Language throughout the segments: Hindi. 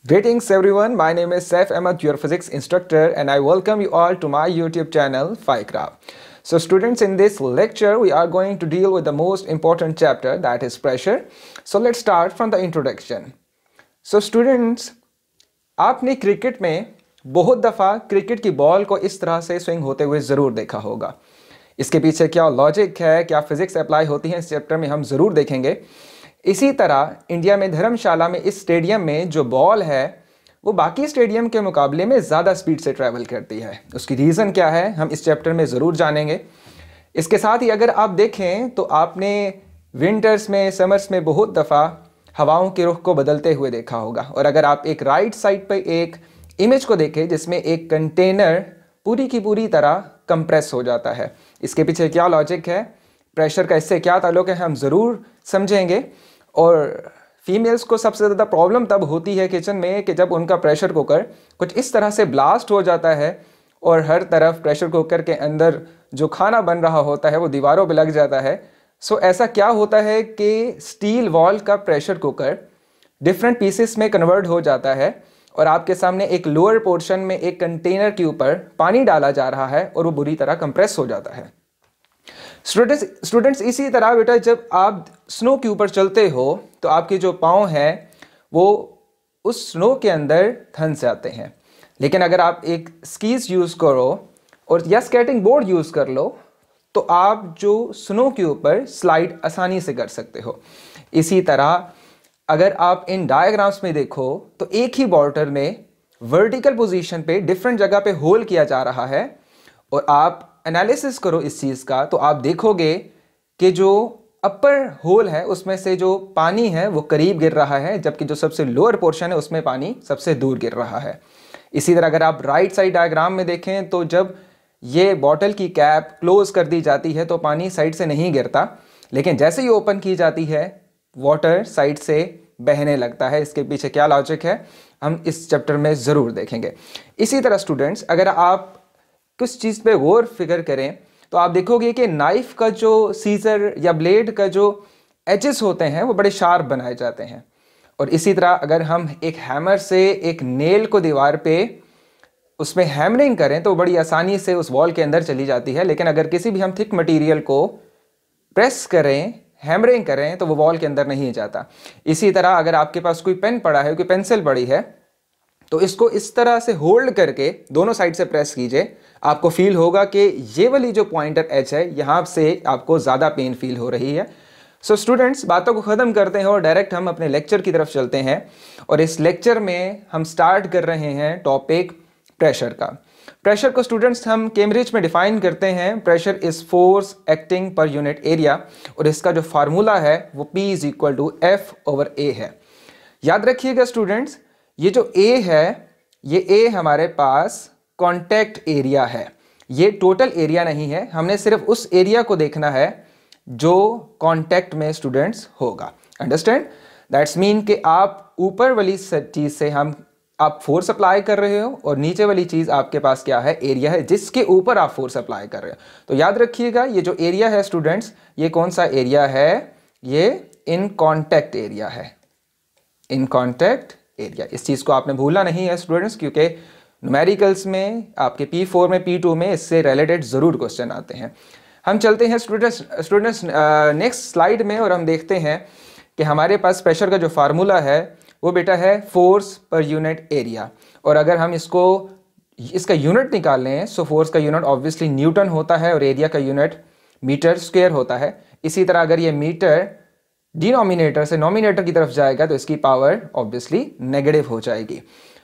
Greetings everyone, my name is Saif Ahmed, your physics instructor, and I welcome you all to my YouTube channel PhiCraft. So students, in this lecture we are going to deal with the most important chapter, that is pressure. So let's start from the introduction. So students, आपने क्रिकेट में बहुत दफ़ा क्रिकेट की बॉल को इस तरह से स्विंग होते हुए ज़रूर देखा होगा। इसके पीछे क्या लॉजिक है, क्या फिजिक्स अप्लाई होती है, इस चैप्टर में हम ज़रूर देखेंगे। इसी तरह इंडिया में धर्मशाला में इस स्टेडियम में जो बॉल है वो बाकी स्टेडियम के मुकाबले में ज़्यादा स्पीड से ट्रैवल करती है। उसकी रीज़न क्या है हम इस चैप्टर में ज़रूर जानेंगे। इसके साथ ही अगर आप देखें तो आपने विंटर्स में, समर्स में बहुत दफ़ा हवाओं के रुख को बदलते हुए देखा होगा। और अगर आप एक राइट साइड पर एक इमेज को देखें जिसमें एक कंटेनर पूरी की पूरी तरह कंप्रेस हो जाता है, इसके पीछे क्या लॉजिक है, प्रेशर का इससे क्या ताल्लुक़ है, हम ज़रूर समझेंगे। और फीमेल्स को सबसे ज़्यादा प्रॉब्लम तब होती है किचन में कि जब उनका प्रेशर कुकर कुछ इस तरह से ब्लास्ट हो जाता है और हर तरफ प्रेशर कुकर के अंदर जो खाना बन रहा होता है वो दीवारों पे लग जाता है। सो ऐसा क्या होता है कि स्टील वॉल का प्रेशर कुकर डिफरेंट पीसेस में कन्वर्ट हो जाता है और आपके सामने एक लोअर पोर्शन में एक कंटेनर के ऊपर पानी डाला जा रहा है और वो बुरी तरह कंप्रेस हो जाता है। स्टूडेंट्स इसी तरह बेटा जब आप स्नो के ऊपर चलते हो तो आपके जो पाँव हैं वो उस स्नो के अंदर धंस जाते हैं। लेकिन अगर आप एक स्कीज यूज़ करो और या स्केटिंग बोर्ड यूज़ कर लो तो आप जो स्नो के ऊपर स्लाइड आसानी से कर सकते हो। इसी तरह अगर आप इन डायग्राम्स में देखो तो एक ही वाटर में वर्टिकल पोजीशन पे डिफरेंट जगह पे होल किया जा रहा है और आप एनालिसिस करो इस चीज़ का तो आप देखोगे कि जो अपर होल है उसमें से जो पानी है वो करीब गिर रहा है, जबकि जो सबसे लोअर पोर्शन है उसमें पानी सबसे दूर गिर रहा है। इसी तरह अगर आप राइट साइड डायग्राम में देखें तो जब ये बॉटल की कैप क्लोज कर दी जाती है तो पानी साइड से नहीं गिरता, लेकिन जैसे ही ओपन की जाती है वाटर साइड से बहने लगता है। इसके पीछे क्या लॉजिक है हम इस चैप्टर में ज़रूर देखेंगे। इसी तरह स्टूडेंट्स अगर आप किस चीज़ पे गौर फिक्र करें तो आप देखोगे कि नाइफ का जो सीजर या ब्लेड का जो एजेस होते हैं वो बड़े शार्प बनाए जाते हैं। और इसी तरह अगर हम एक हैमर से एक नेल को दीवार पे उसमें हैमरिंग करें तो बड़ी आसानी से उस वॉल के अंदर चली जाती है, लेकिन अगर किसी भी हम थिक मटेरियल को प्रेस करें, हैमरिंग करें तो वो वॉल के अंदर नहीं जाता। इसी तरह अगर आपके पास कोई पेन पड़ा है, कोई पेंसिल पड़ी है तो इसको इस तरह से होल्ड करके दोनों साइड से प्रेस कीजिए, आपको फील होगा कि ये वाली जो पॉइंटर एज है यहाँ से आपको ज़्यादा पेन फील हो रही है। सो स्टूडेंट्स बातों को ख़त्म करते हैं और डायरेक्ट हम अपने लेक्चर की तरफ चलते हैं। और इस लेक्चर में हम स्टार्ट कर रहे हैं टॉपिक प्रेशर का। प्रेशर को स्टूडेंट्स हम कैम्ब्रिज में डिफाइन करते हैं, pressure is force acting per unit area, और इसका जो फार्मूला है वो P is equal to F/A है। याद रखिएगा स्टूडेंट्स ये जो A है ये A हमारे पास कॉन्टैक्ट एरिया है, ये टोटल एरिया नहीं है। हमने सिर्फ उस एरिया को देखना है जो कॉन्टैक्ट में स्टूडेंट्स होगा। अंडरस्टैंड? दैट्स मीन कि आप ऊपर वाली चीज़ से आप फोर्स अप्लाई कर रहे हो और नीचे वाली चीज़ आपके पास क्या है, एरिया है जिसके ऊपर आप फोर्स अप्लाई कर रहे हो। तो याद रखिएगा ये जो एरिया है स्टूडेंट्स ये कौन सा एरिया है, ये इन कॉन्टैक्ट एरिया है, इन कॉन्टैक्ट एरिया। इस चीज़ को आपने भूलना नहीं है स्टूडेंट्स, क्योंकि न्यूमेरिकल्स में आपके P4 में P2 में इससे रिलेटेड ज़रूर क्वेश्चन आते हैं। हम चलते हैं स्टूडेंट्स नेक्स्ट स्लाइड में और हम देखते हैं कि हमारे पास प्रेशर का जो फार्मूला है वो बेटा है फोर्स पर यूनिट एरिया। और अगर हम इसका यूनिट निकाल लें सो फोर्स का यूनिट ऑब्वियसली न्यूटन होता है और एरिया का यूनिट मीटर स्क्वायर होता है। इसी तरह अगर ये मीटर डिनोमिनेटर से नोमिनेटर की तरफ जाएगा तो इसकी पावर ऑब्वियसली नेगेटिव हो जाएगी।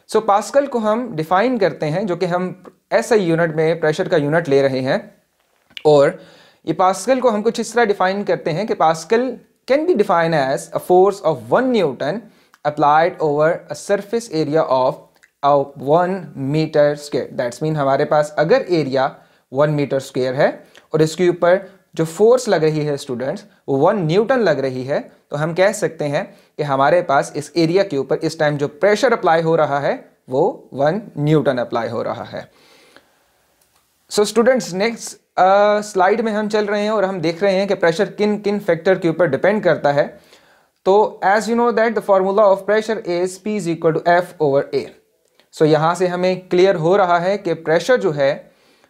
सो पास्कल को हम डिफाइन करते हैं, जो कि हम SI यूनिट में प्रेशर का यूनिट ले रहे हैं। और ये पास्कल को हम कुछ इस तरह डिफाइन करते हैं कि pascal can be define as a force of 1 newton applied over a surface area of 1 metre square. That's mean हमारे पास अगर एरिया 1 मीटर स्क्वायर है और इसके ऊपर जो फोर्स लग रही है स्टूडेंट्स वो 1 न्यूटन लग रही है, तो हम कह सकते हैं कि हमारे पास इस एरिया के ऊपर इस टाइम जो प्रेशर अप्लाई हो रहा है वो 1 न्यूटन अप्लाई हो रहा है। सो स्टूडेंट्स नेक्स्ट स्लाइड में हम चल रहे हैं और हम देख रहे हैं कि प्रेशर किन किन फैक्टर के ऊपर डिपेंड करता है। तो as you know that the formula of pressure is P is equal to F over A। So यहाँ से हमें क्लियर हो रहा है कि प्रेशर जो है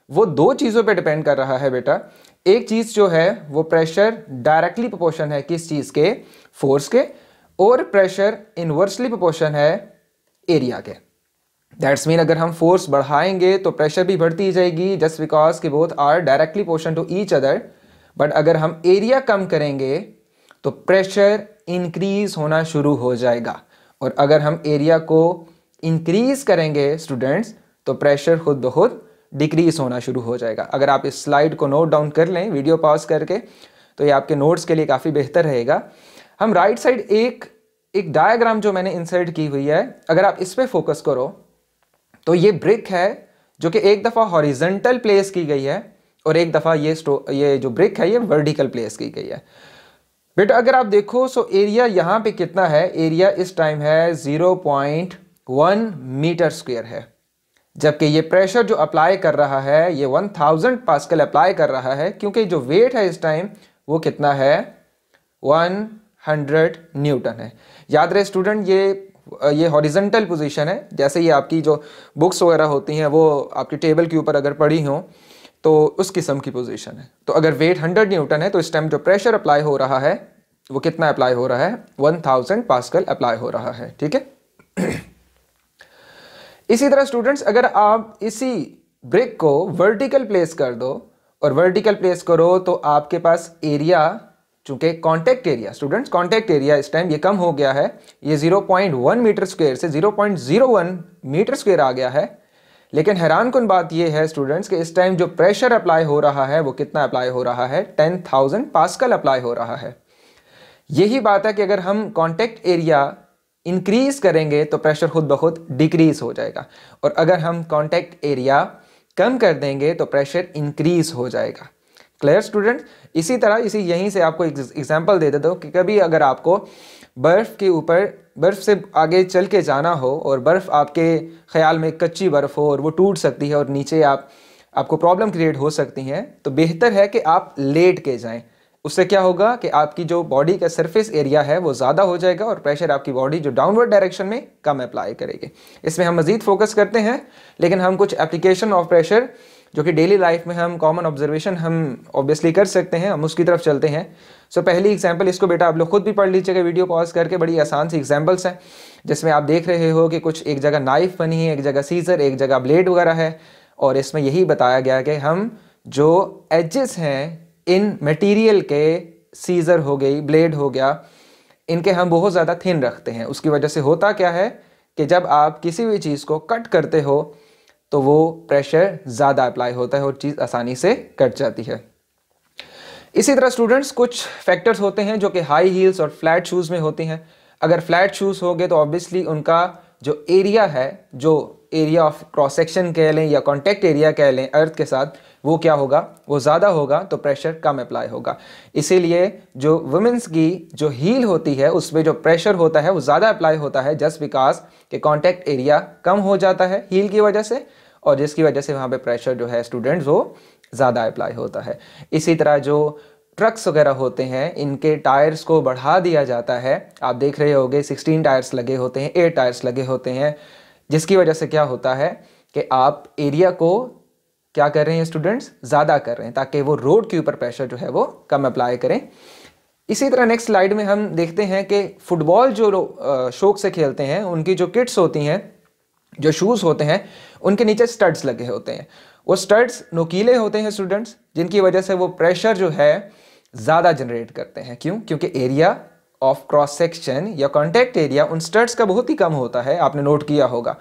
वो दो चीज़ों पे डिपेंड कर रहा है बेटा। एक चीज़ जो है वो प्रेशर डायरेक्टली प्रोपोर्शन है किस चीज़ के, फोर्स के, और प्रेशर इनवर्सली प्रोपोर्शन है एरिया के। दैट्स मीन अगर हम फोर्स बढ़ाएंगे तो प्रेशर भी बढ़ती जाएगी जस्ट बिकॉज कि both are directly proportion to each other. But अगर हम एरिया कम करेंगे तो प्रेशर इंक्रीज होना शुरू हो जाएगा, और अगर हम एरिया को इंक्रीज करेंगे स्टूडेंट्स तो प्रेशर खुद ब खुद डिक्रीज होना शुरू हो जाएगा। अगर आप इस स्लाइड को नोट डाउन कर लें वीडियो पॉज करके तो ये आपके नोट्स के लिए काफ़ी बेहतर रहेगा। हम राइट साइड एक डायग्राम जो मैंने इंसर्ट की हुई है, अगर आप इस पर फोकस करो तो ये ब्रिक है जो कि एक दफ़ा हॉरिजेंटल प्लेस की गई है और एक दफ़ा ये जो ब्रिक है ये वर्टिकल प्लेस की गई है। बेटा अगर आप देखो सो एरिया यहाँ पे कितना है, एरिया इस टाइम है 0.1 मीटर स्क्वायर है, जबकि ये प्रेशर जो अप्लाई कर रहा है ये 1000 पास्कल अप्लाई कर रहा है, क्योंकि जो वेट है इस टाइम वो कितना है 100 न्यूटन है। याद रहे स्टूडेंट ये हॉरिजेंटल पोजीशन है, जैसे ये आपकी जो बुक्स वगैरह होती हैं वो आपकी टेबल के ऊपर अगर पड़ी हो तो उस किस्म की पोजीशन है। तो अगर वेट 100 न्यूटन है तो इस टाइम जो प्रेशर अप्लाई हो रहा है वो कितना अप्लाई हो रहा है 1000 पास्कल अप्लाई हो रहा है। ठीक है। इसी तरह स्टूडेंट्स अगर आप इसी ब्रिक को वर्टिकल प्लेस कर दो और वर्टिकल प्लेस करो तो आपके पास एरिया, चूंकि contact area students contact area इस टाइम ये कम हो गया है, ये 0.1 मीटर स्क्वायर से 0.01 मीटर स्क्वायर आ गया है। लेकिन हैरान कुन बात ये है स्टूडेंट्स कि इस टाइम जो प्रेशर अप्लाई हो रहा है वो कितना अप्लाई हो रहा है 10,000 पास्कल अप्लाई हो रहा है। यही बात है कि अगर हम कांटेक्ट एरिया इंक्रीज करेंगे तो प्रेशर खुद ब खुद डिक्रीज हो जाएगा, और अगर हम कांटेक्ट एरिया कम कर देंगे तो प्रेशर इंक्रीज हो जाएगा। Clear student. इसी तरह यहीं से आपको एग्जांपल दे देता हूँ कि कभी अगर आपको बर्फ़ के ऊपर बर्फ़ से आगे चल के जाना हो और बर्फ़ आपके ख्याल में कच्ची बर्फ़ हो और वो टूट सकती है और नीचे आपको प्रॉब्लम क्रिएट हो सकती हैं, तो बेहतर है कि आप लेट के जाएं। उससे क्या होगा कि आपकी जो बॉडी का सरफेस एरिया है वो ज़्यादा हो जाएगा और प्रेशर आपकी बॉडी जो डाउनवर्ड डायरेक्शन में कम अप्लाई करेगी। इसमें हम मज़ीद फोकस करते हैं, लेकिन हम कुछ एप्लीकेशन ऑफ प्रेशर जो कि डेली लाइफ में हम कॉमन ऑब्जर्वेशन हम ऑब्वियसली कर सकते हैं, हम उसकी तरफ चलते हैं। सो पहली एग्जांपल, इसको बेटा आप लोग खुद भी पढ़ लीजिएगा वीडियो पॉज करके, बड़ी आसान सी एग्जांपल्स हैं जिसमें आप देख रहे हो कि कुछ एक जगह नाइफ बनी है, एक जगह सीजर, एक जगह ब्लेड वगैरह है, और इसमें यही बताया गया कि हम जो एजेस हैं इन मटेरियल के, सीजर हो गई, ब्लेड हो गया, इनके हम बहुत ज़्यादा थिन रखते हैं। उसकी वजह से होता क्या है कि जब आप किसी भी चीज़ को कट करते हो तो वो प्रेशर ज़्यादा अप्लाई होता है और चीज़ आसानी से कट जाती है। इसी तरह स्टूडेंट्स कुछ फैक्टर्स होते हैं जो कि हाई हील्स और फ्लैट शूज़ में होती हैं। अगर फ्लैट शूज़ हो गए तो ऑब्वियसली उनका जो एरिया है, जो एरिया ऑफ क्रॉस सेक्शन कह लें या कॉन्टैक्ट एरिया कह लें अर्थ के साथ, वो क्या होगा, वो ज़्यादा होगा, तो प्रेशर कम अप्लाई होगा। इसीलिए जो वुमेंस की जो हील होती है उसमें जो प्रेशर होता है वो ज़्यादा अप्लाई होता है, जस्ट बिकॉज कि कॉन्टैक्ट एरिया कम हो जाता है हील की वजह से, और जिसकी वजह से वहाँ पे प्रेशर जो है स्टूडेंट्स वो ज़्यादा अप्लाई होता है। इसी तरह जो ट्रक्स वगैरह होते हैं इनके टायर्स को बढ़ा दिया जाता है। आप देख रहे होंगे 16 टायर्स लगे होते हैं, 8 टायर्स लगे होते हैं, जिसकी वजह से क्या होता है कि आप एरिया को क्या कर रहे हैं स्टूडेंट्स, ज़्यादा कर रहे हैं, ताकि वो रोड के ऊपर प्रेशर जो है वो कम अप्लाई करें। इसी तरह नेक्स्ट स्लाइड में हम देखते हैं कि फुटबॉल जो शौक से खेलते हैं उनकी जो किट्स होती हैं, जो शूज़ होते हैं, उनके नीचे स्टड्स लगे होते हैं। वो स्टड्स नुकीले होते हैं स्टूडेंट्स, जिनकी वजह से वो प्रेशर जो है ज़्यादा जनरेट करते हैं। क्यों? क्योंकि एरिया ऑफ क्रॉस सेक्शन या कॉन्टैक्ट एरिया उन स्टड्स का बहुत ही कम होता है, आपने नोट किया होगा।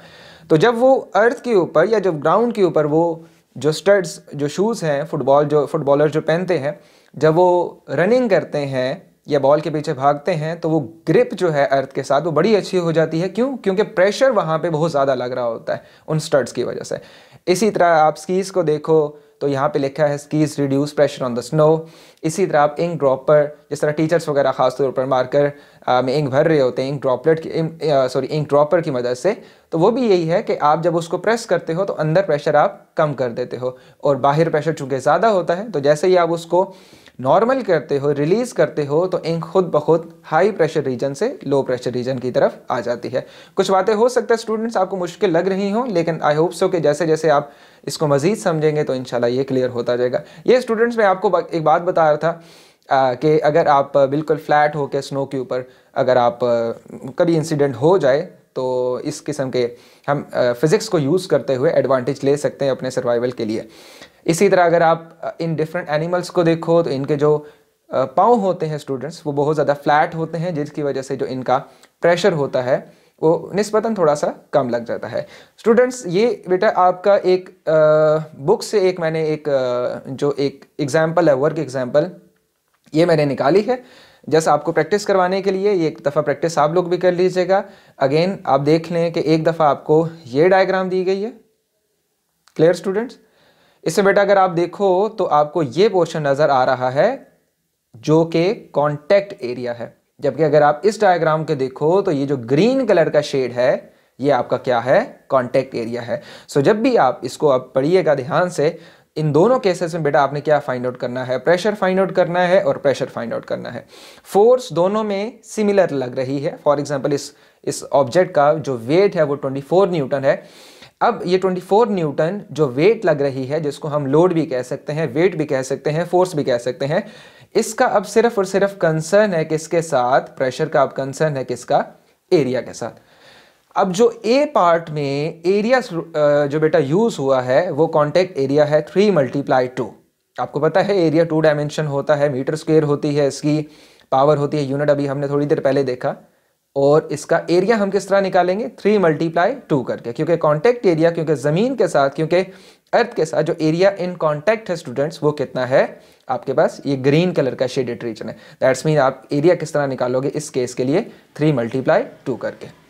तो जब वो अर्थ के ऊपर या जब ग्राउंड के ऊपर वो जो स्टड्स, जो शूज़ हैं फुटबॉलर जो पहनते हैं, जब वो रनिंग करते हैं या बॉल के पीछे भागते हैं तो वो ग्रिप जो है अर्थ के साथ वो बड़ी अच्छी हो जाती है। क्यों? क्योंकि प्रेशर वहाँ पे बहुत ज़्यादा लग रहा होता है उन स्टड्स की वजह से। इसी तरह आप स्कीज़ को देखो तो यहाँ पे लिखा है skis reduce pressure on the snow. इसी तरह आप इंक ड्रॉपर, जिस तरह टीचर्स वगैरह ख़ासतौर पर मार्कर में इंक भर रहे होते हैं इंक ड्रॉपर की मदद से, तो वो भी यही है कि आप जब उसको प्रेस करते हो तो अंदर प्रेशर आप कम कर देते हो और बाहर प्रेशर चूँकि ज़्यादा होता है, तो जैसे ही आप उसको नॉर्मल करते हो, रिलीज करते हो, तो इंक खुद ब खुद हाई प्रेशर रीजन से लो प्रेशर रीजन की तरफ आ जाती है। कुछ बातें हो सकता है स्टूडेंट्स आपको मुश्किल लग रही हों, लेकिन आई होप सो कि जैसे जैसे आप इसको मज़ीद समझेंगे तो इंशाल्लाह ये क्लियर होता जाएगा। ये स्टूडेंट्स मैं आपको एक बात बता रहा था कि अगर आप बिल्कुल फ्लैट हो के स्नो के ऊपर अगर आप कभी इंसिडेंट हो जाए तो इस किस्म के हम फिज़िक्स को यूज़ करते हुए एडवांटेज ले सकते हैं अपने सर्वाइवल के लिए। इसी तरह अगर आप इन डिफरेंट एनिमल्स को देखो तो इनके जो पाँव होते हैं स्टूडेंट्स वो बहुत ज़्यादा फ्लैट होते हैं, जिसकी वजह से जो इनका प्रेशर होता है वो निस्बतन थोड़ा सा कम लग जाता है। स्टूडेंट्स ये बेटा आपका एक बुक से एक मैंने एक जो एक एग्जाम्पल है, वर्क एग्जाम्पल, ये मैंने निकाली है जैसा आपको प्रैक्टिस करवाने के लिए। ये एक दफ़ा प्रैक्टिस आप लोग भी कर लीजिएगा। अगेन आप देख लें कि एक दफ़ा आपको ये डायग्राम दी गई है, क्लियर स्टूडेंट्स। इससे बेटा अगर आप देखो तो आपको ये पोर्शन नज़र आ रहा है जो कि कॉन्टैक्ट एरिया है, जबकि अगर आप इस डायग्राम के देखो तो ये जो ग्रीन कलर का शेड है ये आपका क्या है, कॉन्टैक्ट एरिया है। सो जब भी आप इसको आप पढ़िएगा ध्यान से, इन दोनों केसेस में बेटा आपने क्या फाइंड आउट करना है, प्रेशर फाइंड आउट करना है और प्रेशर फाइंड आउट करना है। फोर्स दोनों में सिमिलर लग रही है। फॉर एग्जांपल इस ऑब्जेक्ट का जो वेट है वो 24 न्यूटन है। अब ये 24 न्यूटन जो वेट लग रही है, जिसको हम लोड भी कह सकते हैं, वेट भी कह सकते हैं, फोर्स भी कह सकते हैं, इसका अब सिर्फ और सिर्फ कंसर्न है किसके साथ, प्रेशर का अब कंसर्न है किसका, एरिया के साथ। अब जो ए पार्ट में एरिया जो बेटा यूज हुआ है वो कॉन्टैक्ट एरिया है 3 × 2। आपको पता है एरिया 2 डायमेंशन होता है, मीटर स्क्वायर होती है, इसकी पावर होती है यूनिट, अभी हमने थोड़ी देर पहले देखा। और इसका एरिया हम किस तरह निकालेंगे, 3 × 2 करके, क्योंकि कॉन्टैक्ट एरिया, क्योंकि ज़मीन के साथ, क्योंकि अर्थ के साथ जो एरिया इन कॉन्टैक्ट है स्टूडेंट्स वो कितना है आपके पास, ये ग्रीन कलर का शेडेड रीजन है। दैट्स मीन आप एरिया किस तरह निकालोगे इस केस के लिए, 3 × 2 करके।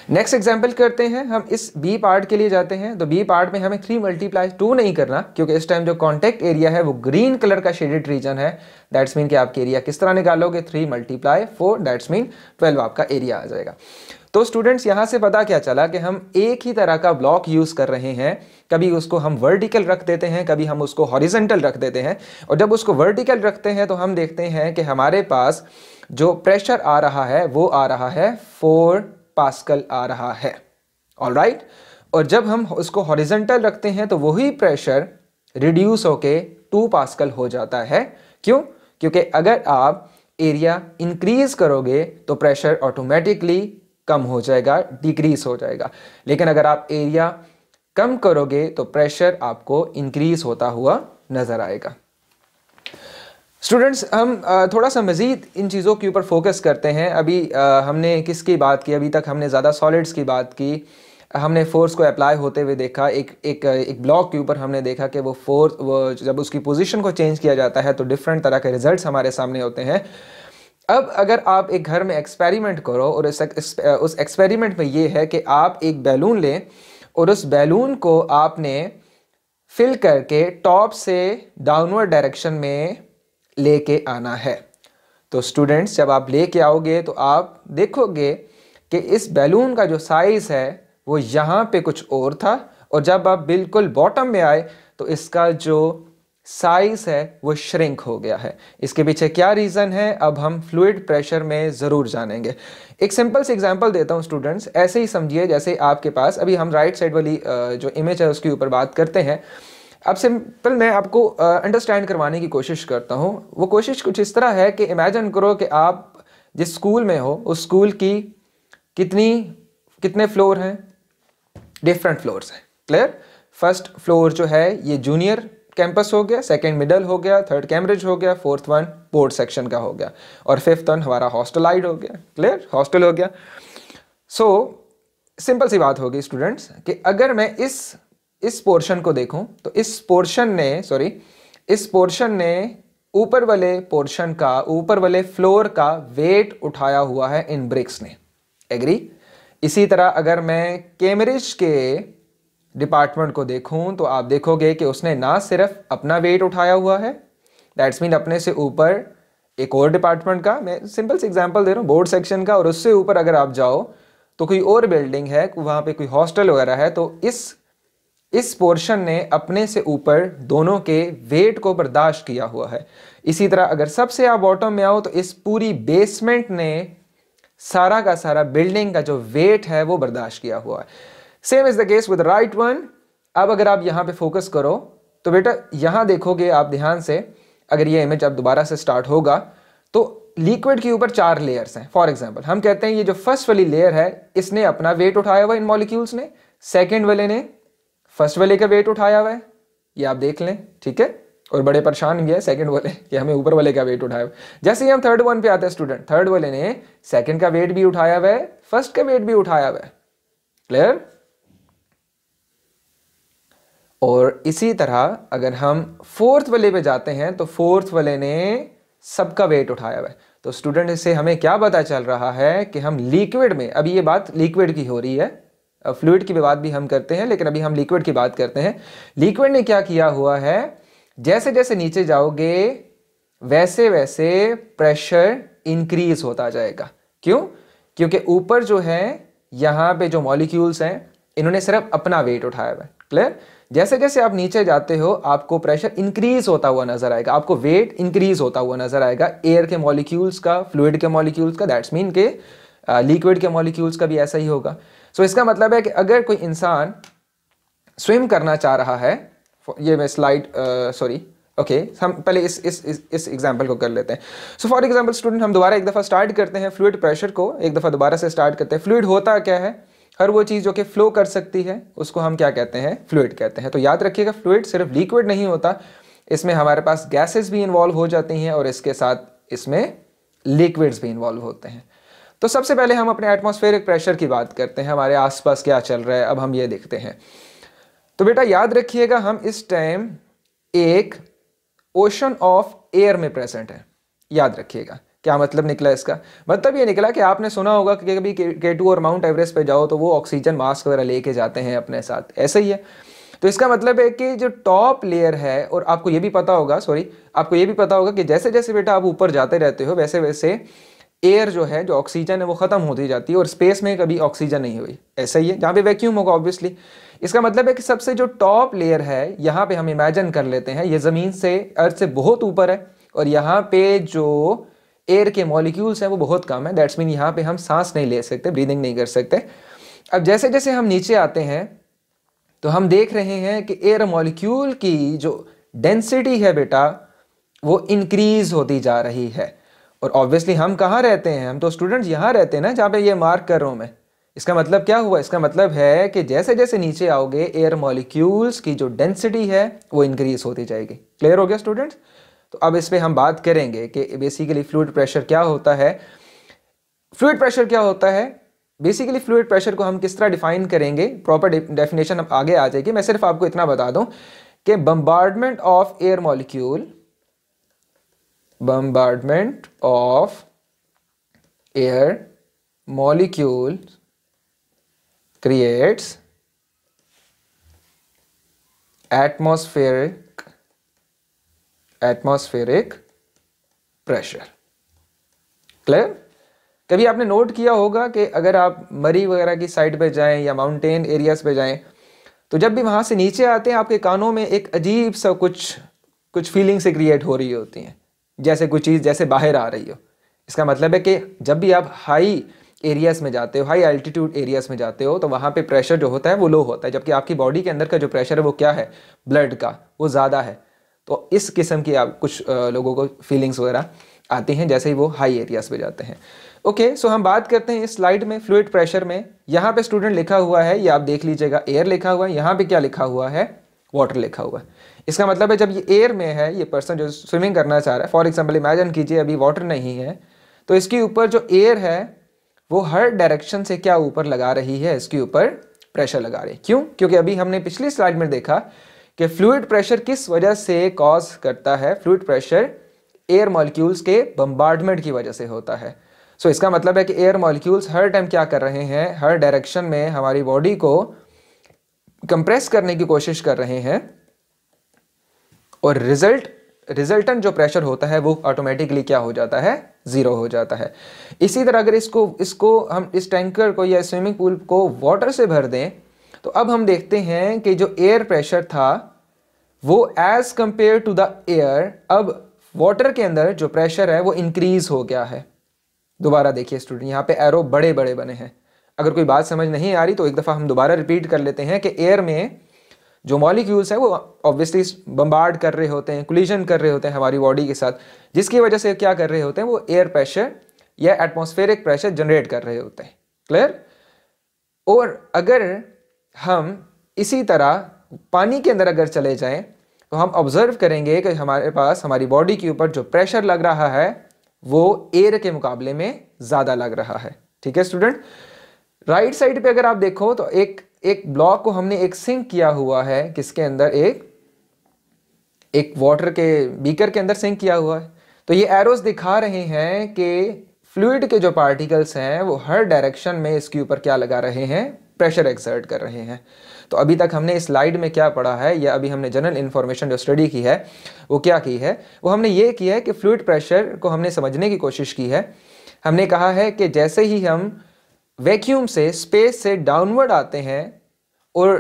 नेक्स्ट एग्जाम्पल करते हैं, हम इस बी पार्ट के लिए जाते हैं। तो बी पार्ट में हमें 3 × 2 नहीं करना, क्योंकि इस टाइम जो कॉन्टैक्ट एरिया है वो ग्रीन कलर का शेडेड रीजन है। दैट्स मीन कि आपके एरिया किस तरह निकालोगे, 3 × 4, दैट्स मीन 12 आपका एरिया आ जाएगा। तो स्टूडेंट्स यहाँ से पता क्या चला कि हम एक ही तरह का ब्लॉक यूज़ कर रहे हैं। कभी उसको हम वर्टिकल रख देते हैं, कभी हम उसको हॉरिजेंटल रख देते हैं। और जब उसको वर्टिकल रखते हैं तो हम देखते हैं कि हमारे पास जो प्रेशर आ रहा है वो आ रहा है 4 पास्कल आ रहा है, ऑलराइट। और जब हम उसको हॉरिजेंटल रखते हैं तो वही प्रेशर रिड्यूस होके 2 पास्कल हो जाता है। क्यों? क्योंकि अगर आप एरिया इंक्रीज करोगे तो प्रेशर ऑटोमेटिकली कम हो जाएगा, डिक्रीज हो जाएगा। लेकिन अगर आप एरिया कम करोगे तो प्रेशर आपको इंक्रीज होता हुआ नजर आएगा। स्टूडेंट्स हम थोड़ा सा मज़ीद इन चीज़ों के ऊपर फोकस करते हैं। अभी हमने किसकी बात की, अभी तक हमने ज़्यादा सॉलिड्स की बात की, हमने फोर्स को अप्लाई होते हुए देखा। एक ब्लॉक के ऊपर हमने देखा कि वो फोर्स, वो जब उसकी पोजीशन को चेंज किया जाता है तो डिफरेंट तरह के रिजल्ट्स हमारे सामने होते हैं। अब अगर आप एक घर में एक्सपेरिमेंट करो और उस एक्सपेरिमेंट में ये है कि आप एक बैलून लें और उस बैलून को आपने फिल करके टॉप से डाउनवर्ड डायरेक्शन में लेके आना है। तो स्टूडेंट्स जब आप लेके आओगे तो आप देखोगे कि इस बैलून का जो साइज़ है वो यहाँ पे कुछ और था, और जब आप बिल्कुल बॉटम में आए तो इसका जो साइज है वो श्रिंक हो गया है। इसके पीछे क्या रीज़न है अब हम फ्लूइड प्रेशर में ज़रूर जानेंगे। एक सिंपल सी एग्जांपल देता हूँ स्टूडेंट्स, ऐसे ही समझिए जैसे आपके पास अभी हम राइट साइड वाली जो इमेज है उसके ऊपर बात करते हैं। अब सिंपल मैं आपको अंडरस्टैंड करवाने की कोशिश करता हूँ। वो कोशिश कुछ इस तरह है कि इमेजिन करो कि आप जिस स्कूल में हो उस स्कूल की कितने फ्लोर हैं, डिफरेंट फ्लोर्स हैं, क्लियर। फर्स्ट फ्लोर जो है ये जूनियर कैंपस हो गया, सेकंड मिडल हो गया, थर्ड कैम्ब्रिज हो गया, फोर्थ वन बोर्ड सेक्शन का हो गया, और फिफ्थ वन हमारा हॉस्टलाइड हो गया, क्लियर, हॉस्टल हो गया। सो सिंपल सी बात होगी स्टूडेंट्स कि अगर मैं इस पोर्शन को देखूं तो इस पोर्शन ने ऊपर वाले पोर्शन का, ऊपर वाले फ्लोर का वेट उठाया हुआ है इन ब्रिक्स ने, एग्री। इसी तरह अगर मैं कैम्ब्रिज के डिपार्टमेंट को देखूं तो आप देखोगे कि उसने ना सिर्फ अपना वेट उठाया हुआ है, दैट्स मीन अपने से ऊपर एक और डिपार्टमेंट का, मैं सिंपल से एग्जांपल दे रहा हूँ, बोर्ड सेक्शन का, और उससे ऊपर अगर आप जाओ तो कोई और बिल्डिंग है, वहाँ पे कोई हॉस्टल वगैरह है, तो इस इस पोर्शन ने अपने से ऊपर दोनों के वेट को बर्दाश्त किया हुआ है। इसी तरह अगर सबसे आप बॉटम में आओ तो इस पूरी बेसमेंट ने सारा का सारा बिल्डिंग का जो वेट है वो बर्दाश्त किया हुआ है। Same is the case with right one. अब अगर आप यहां पे फोकस करो तो बेटा यहां देखोगे आप ध्यान से, अगर ये इमेज अब दोबारा से स्टार्ट होगा तो लिक्विड के ऊपर 4 लेयर्स हैं। फॉर एग्जांपल हम कहते हैं ये जो फर्स्ट वाली लेयर है इसने अपना वेट उठाया हुआ इन मॉलिक्यूल्स ने, सेकेंड वाले ने फर्स्ट वाले का वेट उठाया हुआ है, ये आप देख लें, ठीक है। और बड़े परेशान ये सेकंड वाले कि हमें ऊपर वाले का वेट उठाया हुआ है। जैसे ही हम थर्ड वन पे आते हैं स्टूडेंट, थर्ड वाले ने सेकंड का वेट भी उठाया हुआ है, फर्स्ट का वेट भी उठाया हुआ है। क्लियर? और इसी तरह अगर हम फोर्थ वाले पे जाते हैं तो फोर्थ वाले ने सबका वेट उठाया हुआ है। तो स्टूडेंट इससे हमें क्या पता चल रहा है कि हम लिक्विड में, अभी ये बात लिक्विड की हो रही है, फ्लूइड की बात भी हम करते हैं लेकिन अभी हम लिक्विड की बात करते हैं। लिक्विड ने क्या किया हुआ है, जैसे जैसे नीचे जाओगे वैसे वैसे प्रेशर इंक्रीज होता जाएगा। क्यों? क्योंकि ऊपर जो है यहाँ पे जो मॉलिक्यूल्स हैं इन्होंने सिर्फ अपना वेट उठाया हुआ है। क्लियर? जैसे जैसे आप नीचे जाते हो आपको प्रेशर इंक्रीज होता हुआ नजर आएगा, आपको वेट इंक्रीज होता हुआ नजर आएगा एयर के मॉलिक्यूल्स का, फ्लूइड के मॉलिक्यूल्स का, दैट्स मीन के लिक्विड के मॉलिक्यूल्स का भी ऐसा ही होगा। सो इसका मतलब है कि अगर कोई इंसान स्विम करना चाह रहा है, ये मैं स्लाइड हम पहले इस एग्जांपल को कर लेते हैं। सो फॉर एग्जांपल स्टूडेंट हम दोबारा एक दफ़ा स्टार्ट करते हैं फ्लूइड प्रेशर को, एक दफ़ा दोबारा से स्टार्ट करते हैं। फ्लूइड होता क्या है? हर वो चीज़ जो कि फ्लो कर सकती है उसको हम क्या कहते हैं? फ्लूइड कहते हैं। तो याद रखिएगा फ्लूइड सिर्फ लिक्विड नहीं होता, इसमें हमारे पास गैसेस भी इन्वॉल्व हो जाती हैं और इसके साथ इसमें लिक्विड्स भी इन्वॉल्व होते हैं। तो सबसे पहले हम अपने एटमॉस्फेरिक प्रेशर की बात करते हैं, हमारे आसपास क्या चल रहा है अब हम ये देखते हैं। तो बेटा याद रखिएगा हम इस टाइम एक ओशन ऑफ एयर में प्रेजेंट है। याद रखिएगा क्या मतलब निकला इसका? मतलब ये निकला कि आपने सुना होगा कि कभी K2 और माउंट एवरेस्ट पे जाओ तो वो ऑक्सीजन मास्क वगैरह लेके जाते हैं अपने साथ, ऐसे ही है। तो इसका मतलब है कि जो टॉप लेयर है, और आपको ये भी पता होगा कि जैसे जैसे बेटा आप ऊपर जाते रहते हो वैसे वैसे एयर जो है, जो ऑक्सीजन है वो खत्म होती जाती है और स्पेस में कभी ऑक्सीजन नहीं हुई, ऐसा ही है। जहाँ पे वैक्यूम होगा ऑब्वियसली। इसका मतलब है कि सबसे जो टॉप लेयर है यहाँ पे हम इमेजिन कर लेते हैं ये ज़मीन से, अर्थ से बहुत ऊपर है और यहाँ पे जो एयर के मॉलिक्यूल्स हैं वो बहुत कम है। दैट्स मीन यहाँ पे हम सांस नहीं ले सकते, ब्रीदिंग नहीं कर सकते। अब जैसे जैसे हम नीचे आते हैं तो हम देख रहे हैं कि एयर मॉलिक्यूल की जो डेंसिटी है बेटा वो इंक्रीज होती जा रही है। और ऑब्वियसली हम कहाँ रहते हैं? हम तो स्टूडेंट्स यहाँ रहते हैं ना, जहाँ पे ये मार्क कर रहा हूँ मैं। इसका मतलब क्या हुआ? इसका मतलब है कि जैसे जैसे नीचे आओगे एयर मॉलिक्यूल्स की जो डेंसिटी है वो इंक्रीज होती जाएगी। क्लियर हो गया स्टूडेंट्स? तो अब इस पर हम बात करेंगे कि बेसिकली फ्लूइड प्रेशर क्या होता है। फ्लूइड प्रेशर क्या होता है? बेसिकली फ्लूइड प्रेशर को हम किस तरह डिफाइन करेंगे, प्रॉपर डेफिनेशन अब आगे आ जाएगी। मैं सिर्फ आपको इतना बता दूं कि bombardment of air molecules creates atmospheric pressure। Clear? कभी आपने नोट किया होगा कि अगर आप मरी वगैरह की साइड पे जाएं या माउंटेन एरियाज पे जाएं तो जब भी वहां से नीचे आते हैं आपके कानों में एक अजीब सा कुछ फीलिंग से क्रिएट हो रही होती हैं, जैसे कोई चीज़ जैसे बाहर आ रही हो। इसका मतलब है कि जब भी आप हाई एरियाज में जाते हो, हाई एल्टीट्यूड एरियाज में जाते हो तो वहाँ पे प्रेशर जो होता है वो लो होता है, जबकि आपकी बॉडी के अंदर का जो प्रेशर है वो क्या है? ब्लड का, वो ज़्यादा है। तो इस किस्म की आप कुछ लोगों को फीलिंग्स वगैरह आती हैं जैसे ही वो हाई एरियाज पे जाते हैं। ओके, सो हम बात करते हैं इस स्लाइड में फ्लूइड प्रेशर में। यहाँ पे स्टूडेंट लिखा हुआ है, ये आप देख लीजिएगा, एयर लिखा हुआ है। यहाँ पे क्या लिखा हुआ है? वाटर लिखा हुआ है। इसका मतलब है जब ये एयर में है, ये पर्सन जो स्विमिंग करना चाह रहा है, फॉर एग्जाम्पल इमेजिन कीजिए अभी वाटर नहीं है तो इसके ऊपर जो एयर है वो हर डायरेक्शन से क्या ऊपर लगा रही है? इसके ऊपर प्रेशर लगा रही है। क्यों? क्योंकि अभी हमने पिछली स्लाइड में देखा कि फ्लूइड प्रेशर किस वजह से कॉज करता है? फ्लूइड प्रेशर एयर मॉलिक्यूल्स के बम्बार्डमेंट की वजह से होता है। सो इसका मतलब है कि एयर मॉलिक्यूल्स हर टाइम क्या कर रहे हैं? हर डायरेक्शन में हमारी बॉडी को कंप्रेस करने की कोशिश कर रहे हैं और रिजल्टेंट जो प्रेशर होता है वो ऑटोमेटिकली क्या हो जाता है? ज़ीरो हो जाता है। इसी तरह अगर इसको हम इस टैंकर को या स्विमिंग पूल को वाटर से भर दें तो अब हम देखते हैं कि जो एयर प्रेशर था वो as compare to the air, अब वाटर के अंदर जो प्रेशर है वो इंक्रीज हो गया है। दोबारा देखिए स्टूडेंट, यहाँ पे एरो बड़े बड़े बने हैं। अगर कोई बात समझ नहीं आ रही तो एक दफ़ा हम दोबारा रिपीट कर लेते हैं कि एयर में जो मॉलिक्यूल्स हैं वो ऑब्वियसली बम्बार्ड कर रहे होते हैं, कोलिजन कर रहे होते हैं हमारी बॉडी के साथ, जिसकी वजह से क्या कर रहे होते हैं, वो एयर प्रेशर या एटमॉस्फेरिक प्रेशर जनरेट कर रहे होते हैं। क्लियर? और अगर हम इसी तरह पानी के अंदर अगर चले जाएं तो हम ऑब्जर्व करेंगे कि हमारे पास हमारी बॉडी के ऊपर जो प्रेशर लग रहा है वो एयर के मुकाबले में ज़्यादा लग रहा है। ठीक है स्टूडेंट? राइट साइड पे अगर आप देखो तो एक ब्लॉक को हमने एक सिंक किया हुआ है, किसके अंदर, एक वाटर के बीकर के अंदर सिंक किया हुआ है। तो ये एरोस दिखा रहे हैं कि फ्लूइड के जो पार्टिकल्स हैं वो हर डायरेक्शन में इसके ऊपर क्या लगा रहे हैं, प्रेशर एक्सर्ट कर रहे हैं। तो अभी तक हमने इस स्लाइड में क्या पढ़ा है, या अभी हमने जनरल इन्फॉर्मेशन जो स्टडी की है वो क्या की है, वो हमने ये किया है कि फ्लूइड प्रेशर को हमने समझने की कोशिश की है। हमने कहा है कि जैसे ही हम वैक्यूम से, स्पेस से डाउनवर्ड आते हैं और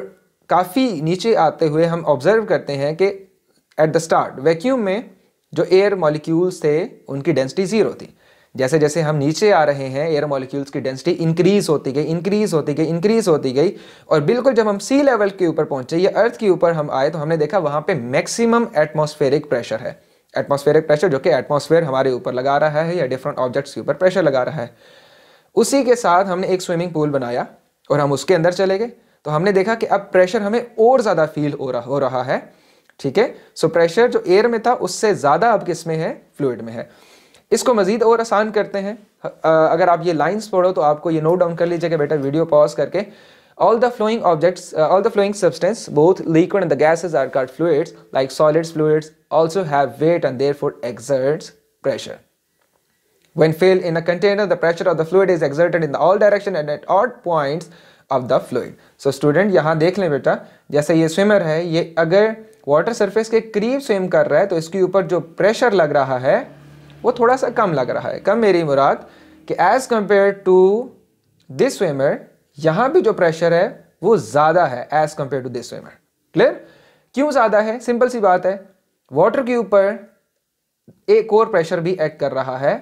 काफ़ी नीचे आते हुए हम ऑब्जर्व करते हैं कि एट द स्टार्ट वैक्यूम में जो एयर मॉलिक्यूल्स थे उनकी डेंसिटी ज़ीरो थी। जैसे जैसे हम नीचे आ रहे हैं एयर मॉलिक्यूल्स की डेंसिटी इंक्रीज होती गई, और बिल्कुल जब हम सी लेवल के ऊपर पहुंचे या अर्थ के ऊपर हम आए तो हमने देखा वहां पे मैक्सिमम एटमॉस्फेरिक प्रेशर है। एटमॉस्फेरिक प्रेशर जो कि एटमॉस्फेयर हमारे ऊपर लगा रहा है या डिफरेंट ऑब्जेक्ट्स के ऊपर प्रेशर लगा रहा है। उसी के साथ हमने एक स्विमिंग पूल बनाया और हम उसके अंदर चले गए, तो हमने देखा कि अब प्रेशर हमें और ज़्यादा फील हो रहा है। ठीक है? सो प्रेशर जो एयर में था उससे ज़्यादा अब किस में है, फ्लूइड में है। इसको मज़ीद और आसान करते हैं। अगर आप ये लाइंस पढ़ो तो आपको ये नोट डाउन कर लीजिएगा बेटा वीडियो पॉज करके। All the flowing substance both liquid and the gases are called fluids, like solids fluids also have weight and therefore exerts pressure. When filled in a container, the pressure of the fluid is exerted in all direction and at odd points of the fluid. So student यहाँ देख लें बेटा, जैसे ये स्विमर है, ये अगर वाटर सरफेस के करीब स्विम कर रहा है तो इसके ऊपर जो प्रेशर लग रहा है वो थोड़ा सा कम लग रहा है। कम मेरी मुराद कि as compare to this swimmer, यहाँ भी जो प्रेशर है वो ज़्यादा है as compare to this swimmer. Clear? क्यों ज़्यादा है? सिंपल सी बात है, वाटर के ऊपर एक और प्रेशर भी एक्ट कर रहा है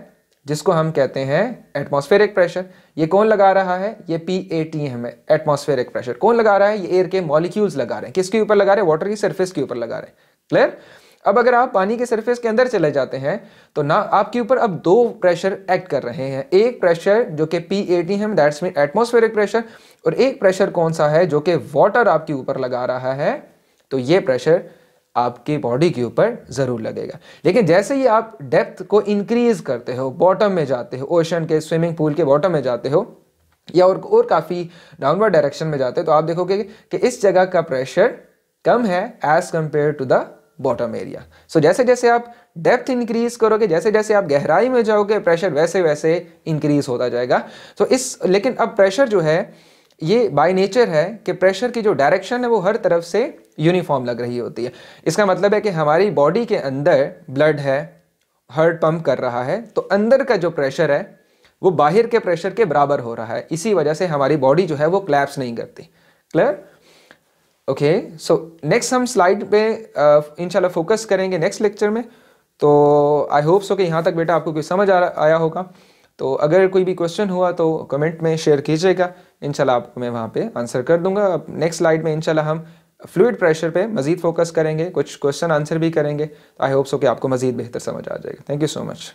जिसको हम कहते हैं एटमॉस्फेरिक प्रेशर। ये कौन लगा रहा है? ये PATM है, एटमॉस्फेरिक प्रेशर। कौन लगा रहा है? ये एयर के मॉलिक्यूल्स लगा रहे हैं। किसके ऊपर लगा रहे हैं? वाटर की सरफेस के ऊपर लगा रहे हैं। क्लियर? अब अगर आप पानी के सरफेस के अंदर चले जाते हैं तो ना आपके ऊपर अब दो प्रेशर एक्ट कर रहे हैं। एक प्रेशर जो कि PATM that's mean atmospheric pressure, और एक प्रेशर कौन सा है जो कि वाटर आपके ऊपर लगा रहा है। तो ये प्रेशर आपकी बॉडी के ऊपर ज़रूर लगेगा। लेकिन जैसे ही आप डेप्थ को इंक्रीज करते हो, बॉटम में जाते हो, ओशन के, स्विमिंग पूल के बॉटम में जाते हो या और काफ़ी डाउनवर्ड डायरेक्शन में जाते हो, तो आप देखोगे कि इस जगह का प्रेशर कम है as compare to the bottom area. So जैसे जैसे आप डेप्थ इंक्रीज करोगे, जैसे जैसे आप गहराई में जाओगे, प्रेशर वैसे वैसे इंक्रीज होता जाएगा। तो लेकिन अब प्रेशर जो है ये बाय नेचर है कि प्रेशर की जो डायरेक्शन है वो हर तरफ से यूनिफॉर्म लग रही होती है। इसका मतलब है कि हमारी बॉडी के अंदर ब्लड है, हार्ट पंप कर रहा है, तो अंदर का जो प्रेशर है वो बाहर के प्रेशर के बराबर हो रहा है। इसी वजह से हमारी बॉडी जो है वो क्लैप्स नहीं करती। क्लियर? ओके, सो नेक्स्ट हम स्लाइड पे इंशाल्लाह फोकस करेंगे नेक्स्ट लेक्चर में। तो आई होप सो कि यहाँ तक बेटा आपको कोई समझ आया होगा। तो अगर कोई भी क्वेश्चन हुआ तो कमेंट में शेयर कीजिएगा, इंशाल्लाह आपको मैं वहाँ पे आंसर कर दूंगा। अब नेक्स्ट स्लाइड में इंशाल्लाह हम फ्लूइड प्रेशर पे मज़ीद फोकस करेंगे, कुछ क्वेश्चन आंसर भी करेंगे। तो आई होप सो कि आपको मज़ीद बेहतर समझ आ जाएगा। Thank you so much.